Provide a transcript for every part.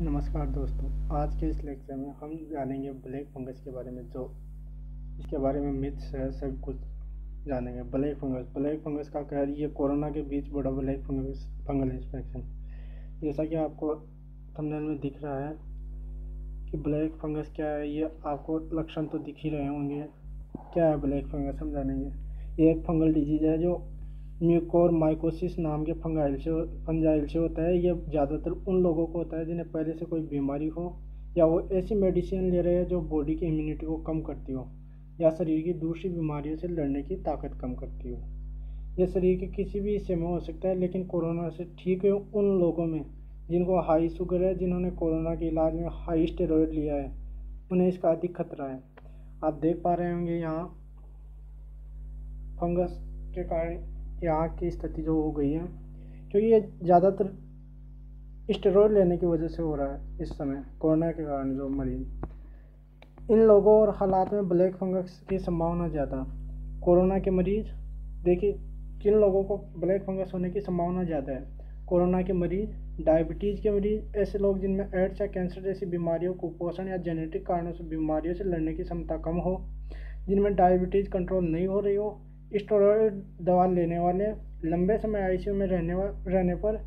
नमस्कार दोस्तों। आज के इस लेक्चर में हम जानेंगे ब्लैक फंगस के बारे में। जो इसके बारे में मिथ्स है सब कुछ जानेंगे। ब्लैक फंगस का क्या है? ये कोरोना के बीच बड़ा ब्लैक फंगल इन्फेक्शन। जैसा कि आपको थंबनेल में दिख रहा है कि ब्लैक फंगस क्या है, ये आपको लक्षण तो दिख ही रहे होंगे। क्या है ब्लैक फंगस, हम जानेंगे। ये एक फंगल डिजीज है जो म्यूकोर माइकोसिस नाम के फंजाइल से होता है। ये ज़्यादातर उन लोगों को होता है जिन्हें पहले से कोई बीमारी हो, या वो ऐसी मेडिसिन ले रहे हैं जो बॉडी की इम्यूनिटी को कम करती हो, या शरीर की दूसरी बीमारियों से लड़ने की ताकत कम करती हो। यह शरीर के किसी भी हिस्से में हो सकता है, लेकिन कोरोना से ठीक है उन लोगों में जिनको हाई शुगर है, जिन्होंने कोरोना के इलाज में हाई स्टेरॉयड लिया है, उन्हें इसका अधिक खतरा है। आप देख पा रहे होंगे यहाँ फंगस के कारण यहाँ की स्थिति जो हो गई है, क्योंकि ये ज़्यादातर स्टेरॉयड लेने की वजह से हो रहा है इस समय कोरोना के कारण। जो मरीज, इन लोगों और हालात में ब्लैक फंगस की संभावना ज़्यादा। कोरोना के मरीज, देखिए किन लोगों को ब्लैक फंगस होने की संभावना ज़्यादा है। कोरोना के मरीज, डायबिटीज़ के मरीज, ऐसे लोग जिनमें एड्स या कैंसर जैसी बीमारियों, कुपोषण या जेनेटिक कारणों से बीमारियों से लड़ने की क्षमता कम हो, जिनमें डायबिटीज़ कंट्रोल नहीं हो रही हो, स्टेरॉयड दवा लेने वाले, लंबे समय आईसीयू में रहने पर,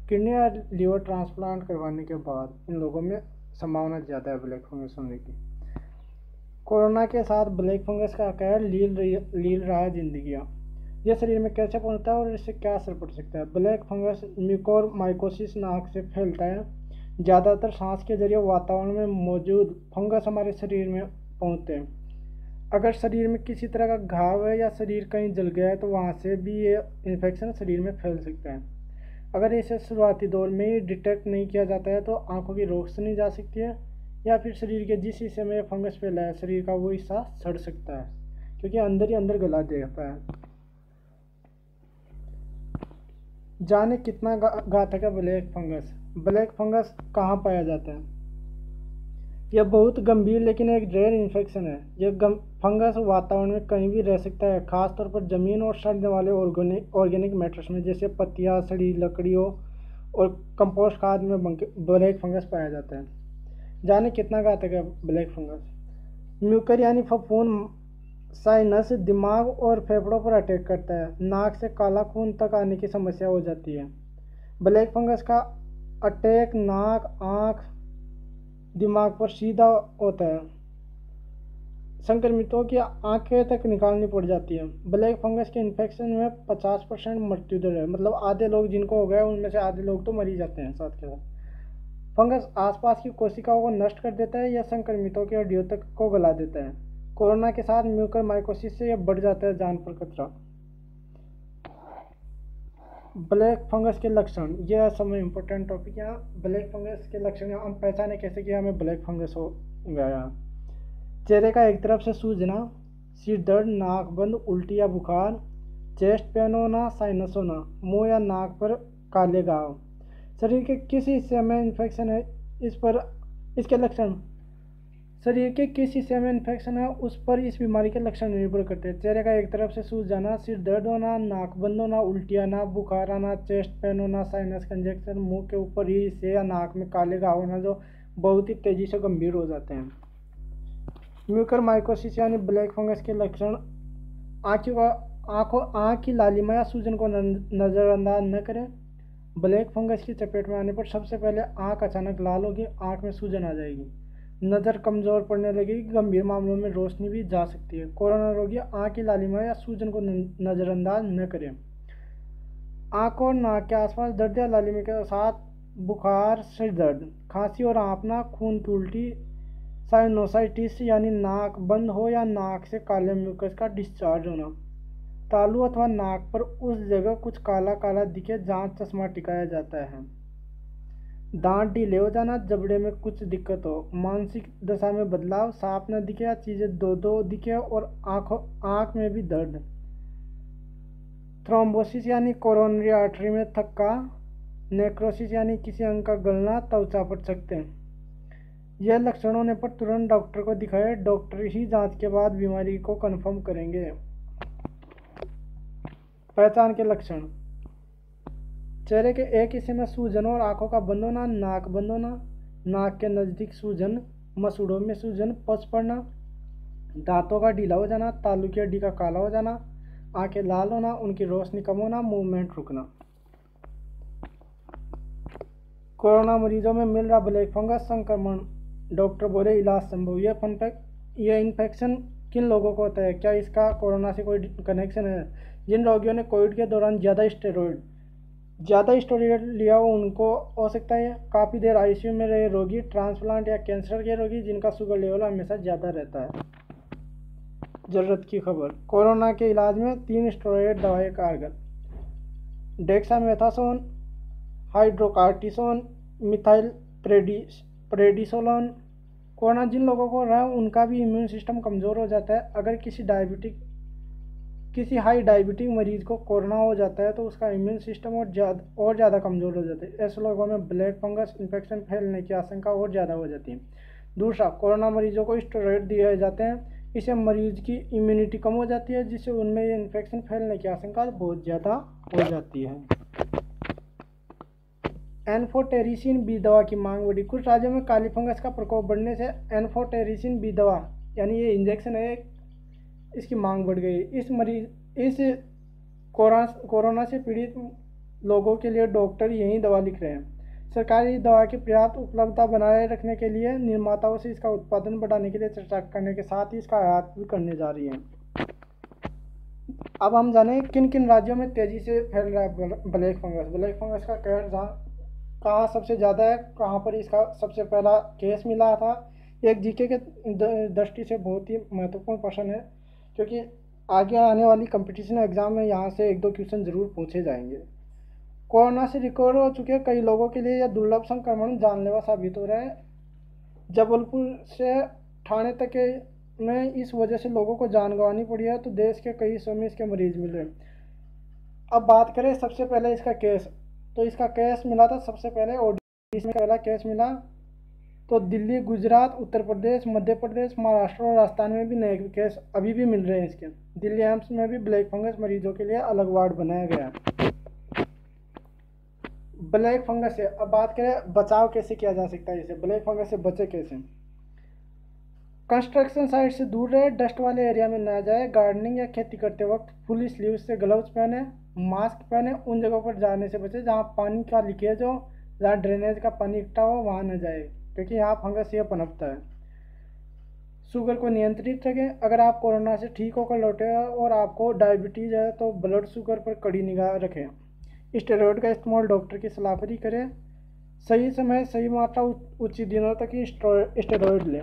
किडनी या लीवर ट्रांसप्लांट करवाने के बाद, इन लोगों में संभावना ज़्यादा है ब्लैक फंगस होने की। कोरोना के साथ ब्लैक फंगस का कहर लील रहा है जिंदगियाँ। यह शरीर में कैसे पहुंचता है और इससे क्या असर पड़ सकता है? ब्लैक फंगस म्यूकोर माइकोसिस नाक से फैलता है। ज़्यादातर सांस के जरिए वातावरण में मौजूद फंगस हमारे शरीर में पहुंचते हैं। अगर शरीर में किसी तरह का घाव है या शरीर कहीं जल गया है तो वहाँ से भी ये इन्फेक्शन शरीर में फैल सकता है। अगर इसे शुरुआती दौर में ही डिटेक्ट नहीं किया जाता है तो आंखों की रोशनी जा सकती है, या फिर शरीर के जिस हिस्से में फंगस फैला है शरीर का वो हिस्सा सड़ सकता है, क्योंकि अंदर ही अंदर गला देता है। जाने कितना घातक है ब्लैक फंगस कहाँ पाया जाता है? यह बहुत गंभीर लेकिन एक रेयर इन्फेक्शन है। यह फंगस वातावरण में कहीं भी रह सकता है, खासतौर पर जमीन और सड़ने वाले ऑर्गेनिक मैटर्स में, जैसे पत्तियाँ, सड़ी लकड़ियों और कंपोस्ट खाद में ब्लैक फंगस पाया जाता है। जाने कितना घातक है ब्लैक फंगस? म्यूकर यानी फफूंद साइनस दिमाग और फेफड़ों पर अटैक करता है। नाक से काला खून तक आने की समस्या हो जाती है। ब्लैक फंगस का अटैक नाक, आँख, दिमाग पर सीधा होता है। संक्रमितों की आंखें तक निकालनी पड़ जाती है। ब्लैक फंगस के इन्फेक्शन में 50% मृत्यु दर है। मतलब आधे लोग जिनको हो गया उनमें से आधे लोग तो मर ही जाते हैं साथ के साथ। फंगस आसपास की कोशिकाओं को नष्ट कर देता है या संक्रमितों की हड्डियों तक को गला देता है। कोरोना के साथ म्यूकर माइकोसिस से यह बढ़ जाता है जान पर खतरा। ब्लैक फंगस के लक्षण, यह समय इंपॉर्टेंट टॉपिक है। ब्लैक फंगस के लक्षण हम पहचाने कैसे कि हमें ब्लैक फंगस हो गया? चेहरे का एक तरफ से सूजना, सिर दर्द, नाक बंद, उल्टी या बुखार, चेस्ट पेन होना, साइनस होना, मुंह या नाक पर काले घाव। शरीर के किस हिस्से में इन्फेक्शन है इसके लक्षण, शरीर के किस हिस्से में इन्फेक्शन है उस पर इस बीमारी के लक्षण निर्भर करते हैं। चेहरे का एक तरफ से सूज जाना, सिर दर्द होना, नाक बंद होना, उल्टी आना, बुखार आना, चेस्ट पेन होना, साइनस कंजेक्शन, मुंह के ऊपर ही हिस्से या नाक में काले घाव होना जो बहुत ही तेजी से गंभीर हो जाते हैं। म्यूकर माइकोसिस यानी ब्लैक फंगस के लक्षण, आँख की लालिमा या सूजन को नज़रअंदाज न करें। ब्लैक फंगस की चपेट में आने पर सबसे पहले आँख अचानक लाल होगी, आँख में सूजन आ जाएगी, नज़र कमज़ोर पड़ने लगेगी, गंभीर मामलों में रोशनी भी जा सकती है। कोरोना रोगी आँख की लालिमा या सूजन को नज़रअंदाज न करें। आँख और नाक के आसपास दर्द या लालिमा के साथ बुखार, सिर दर्द, खांसी और हाँफना, खून की उल्टी, साइनोसाइटिस यानी नाक बंद हो या नाक से काले म्यूकस का डिस्चार्ज होना, तालू अथवा नाक पर उस जगह कुछ काला काला दिखे जहाँ चश्मा टिकाया जाता है, दांत ढीले हो जाना, जबड़े में कुछ दिक्कत हो, मानसिक दशा में बदलाव, साफ न दिखे या चीज़ें दो दो दिखे और आँख में भी दर्द, थ्रोम्बोसिस यानी कोरोनरी आर्टरी में थक्का, नेक्रोसिस यानी किसी अंग का गलना, त्वचा पर सकते हैं। यह लक्षण होने पर तुरंत डॉक्टर को दिखाएं। डॉक्टर ही जांच के बाद बीमारी को कंफर्म करेंगे। पहचान के लक्षण, चेहरे के एक हिस्से में सूजन और आंखों का बंद होना, नाक बंद होना, नाक के नज़दीक सूजन, मसूड़ों में सूजन, पस पड़ना, दांतों का ढीला हो जाना, तालू की हड्डी का काला हो जाना, आंखें लाल होना, उनकी रोशनी कम होना, मूवमेंट रुकना। कोरोना मरीजों में मिल रहा ब्लैक फंगस संक्रमण, डॉक्टर बोले इलाज संभव। यह इन्फेक्शन किन लोगों को होता है? क्या इसका कोरोना से कोई कनेक्शन है? जिन रोगियों ने कोविड के दौरान ज़्यादा स्टेरॉयड लिया हो उनको हो सकता है। काफ़ी देर आईसीयू में रहे रोगी, ट्रांसप्लांट या कैंसर के रोगी जिनका शुगर लेवल हमेशा ज़्यादा रहता है। ज़रूरत की खबर, कोरोना के इलाज में 3 स्टेरॉयड दवाएं कारगर, डेक्सामेथासोन, हाइड्रोकार्टिसोन, मिथाइल प्रेडिसोलोन। कोरोना जिन लोगों को रहा है उनका भी इम्यून सिस्टम कमज़ोर हो जाता है। अगर किसी हाई डायबिटिक मरीज को कोरोना हो जाता है तो उसका इम्यून सिस्टम और ज़्यादा कमज़ोर हो जाता है। ऐसे लोगों में ब्लैक फंगस इन्फेक्शन फैलने की आशंका और ज़्यादा हो जाती है। दूसरा, कोरोना मरीजों को स्टेरॉयड दिए जाते हैं, इससे मरीज की इम्यूनिटी कम हो जाती है जिससे उनमें ये इन्फेक्शन फैलने की आशंका बहुत ज़्यादा हो जाती है। एन्फोटेरिसिन बी दवा की मांग बढ़ी, कुछ राज्यों में काली फंगस का प्रकोप बढ़ने से एन्फोटेरिसिन बी दवा यानी ये इंजेक्शन है, इसकी मांग बढ़ गई। इस कोरोना से पीड़ित लोगों के लिए डॉक्टर यही दवा लिख रहे हैं। सरकारी दवा की पर्याप्त उपलब्धता बनाए रखने के लिए निर्माताओं से इसका उत्पादन बढ़ाने के लिए चर्चा करने के साथ ही इसका आयात भी करने जा रही है। अब हम जाने किन किन राज्यों में तेज़ी से फैल रहा है ब्लैक फंगस का कहर कहाँ सबसे ज़्यादा है, कहाँ पर इसका सबसे पहला केस मिला था। एक जीके के दृष्टि से बहुत ही महत्वपूर्ण प्रश्न है क्योंकि आगे आने वाली कंपटीशन एग्ज़ाम में यहाँ से 1-2 क्वेश्चन ज़रूर पूछे जाएंगे। कोरोना से रिकवर हो चुके कई लोगों के लिए यह दुर्लभ संक्रमण जानलेवा साबित हो रहा है। जबलपुर से ठाणे तक में इस वजह से लोगों को जान गंवानी पड़ी है, तो देश के कई हिस्सों में इसके मरीज मिल रहे हैं। अब बात करें सबसे पहले इसका केस, तो इसका केस मिला था सबसे पहले ओडिशा में पहला केस मिला, तो दिल्ली, गुजरात, उत्तर प्रदेश, मध्य प्रदेश, महाराष्ट्र और राजस्थान में भी नए केस अभी भी मिल रहे हैं इसके। दिल्ली एम्स में भी ब्लैक फंगस मरीजों के लिए अलग वार्ड बनाया गया है। ब्लैक फंगस से अब बात करें बचाव कैसे किया जा सकता है, इसे ब्लैक फंगस से बचे कैसे। कंस्ट्रक्शन साइट से दूर रहे, डस्ट वाले एरिया में ना जाए, गार्डनिंग या खेती करते वक्त फुल स्लीव से ग्लव्स पहने, मास्क पहने, उन जगहों पर जाने से बचे जहाँ पानी का लीकेज हो, जहाँ ड्रेनेज का पानी इकट्ठा हो वहाँ न जाए क्योंकि यहाँ फंगस ये पनपता है। शुगर को नियंत्रित रखें, अगर आप कोरोना से ठीक होकर लौटे और आपको डायबिटीज़ है तो ब्लड शुगर पर कड़ी निगाह रखें। स्टेरॉयड का इस्तेमाल डॉक्टर की सलाह पर ही करें। सही समय, सही मात्रा, उचित दिनों तक ही स्टेरॉयड लें।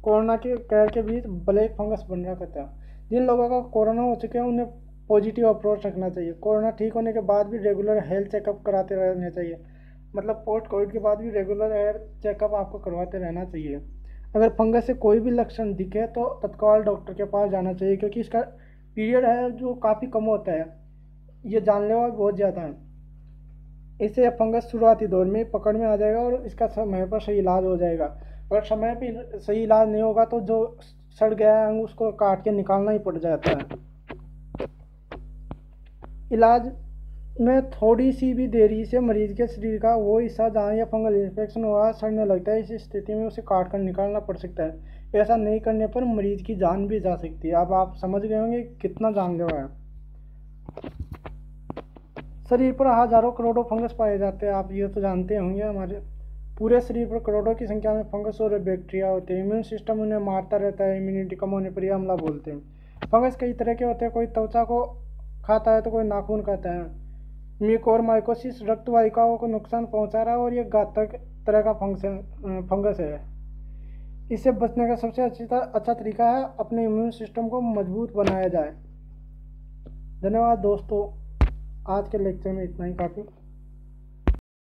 कोरोना के कहर के बीच ब्लैक फंगस बन रहा था। जिन लोगों का कोरोना हो चुके हैं उन्हें पॉजिटिव अप्रोच रखना चाहिए। कोरोना ठीक होने के बाद भी रेगुलर हेल्थ चेकअप कराते रहना चाहिए, मतलब पोस्ट कोविड के बाद भी रेगुलर हेल्थ चेकअप आपको करवाते रहना चाहिए। अगर फंगस से कोई भी लक्षण दिखे तो तत्काल डॉक्टर के पास जाना चाहिए क्योंकि इसका पीरियड है जो काफ़ी कम होता है, ये जानलेवा बहुत ज़्यादा है। इससे फंगस शुरुआती दौर में पकड़ में आ जाएगा और इसका समय पर सही इलाज हो जाएगा। अगर समय पर सही इलाज नहीं होगा तो जो सड़ गया है उसको काट के निकालना ही पड़ जाता है। इलाज में थोड़ी सी भी देरी से मरीज के शरीर का वो हिस्सा जहाँ या फंगल इन्फेक्शन हुआ सड़ने लगता है, इस स्थिति में उसे काट कर निकालना पड़ सकता है। ऐसा नहीं करने पर मरीज की जान भी जा सकती है। अब आप समझ गए होंगे कितना जानलेवा है। शरीर पर हजारों करोड़ों फंगस पाए जाते हैं, आप ये तो जानते होंगे। हमारे पूरे शरीर पर करोड़ों की संख्या में फंगस और बैक्टीरिया होते हैं। इम्यून सिस्टम उन्हें मारता रहता है, इम्यूनिटी कम होने पर यह हमला बोलते हैं। फंगस कई तरह के होते हैं, कोई त्वचा को खाता है तो कोई नाखून खाता है। म्यूकोरमाइकोसिस रक्त वाहिकाओं को नुकसान पहुंचा रहा है और ये घातक तरह का फंगस है। इससे बचने का सबसे अच्छा तरीका है अपने इम्यून सिस्टम को मजबूत बनाया जाए। धन्यवाद दोस्तों, आज के लेक्चर में इतना ही काफ़ी।